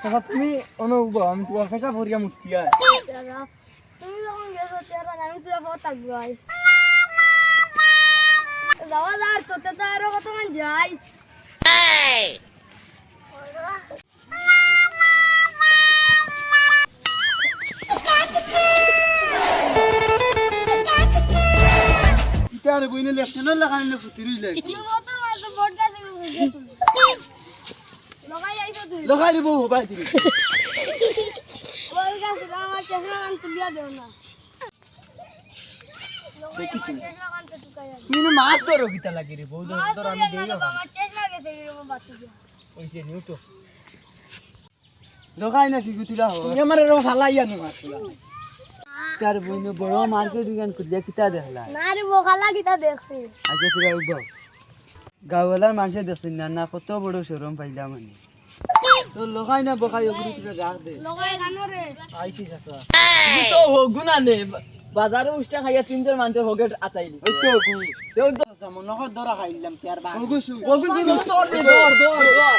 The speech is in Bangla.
চাচা তুমি অনুভব আমি তোমার পয়সা ভরিয়া মুক্তি আয় তুমি যখন গেছো তখন আমি তোরা বহুত থাকবো ভাই যাওয়া যার তোতে তো আরো কতক্ষণ যাই ইতারে বইনে লেফটেন্ট লাগানে ফুটি রইলে লগাই দিব ভাই দিবি তুমি মাছ ধরো কিতা লাগি রে বউ ধর আমি দেই ওইছে নিউটো লগাই না কি গুতিলা হো তুমি আমারে র ফালাইয়া নি মাছ তার বইনে বড় মার্কেট দোকান খুলিয়া কিতা দেখলা না রে বোকালা কিতা দেখছি আগে তুই উঠব গাওয়ালার মানুষে দেখছিস না না কত বড় শরম পাইলাম আমি তো লগাই না বকাই ওগুলি তুই রাখ দে লগাই গানো রে আইছি চাচা তুই তো গুনা নে বাজারে উষ্টা খাইয়া তিনজন মানুষ হগে আতাইলি ওই তো তেও তো মনে হয় দরা খাইলাম চার বার ওগুসু দর দর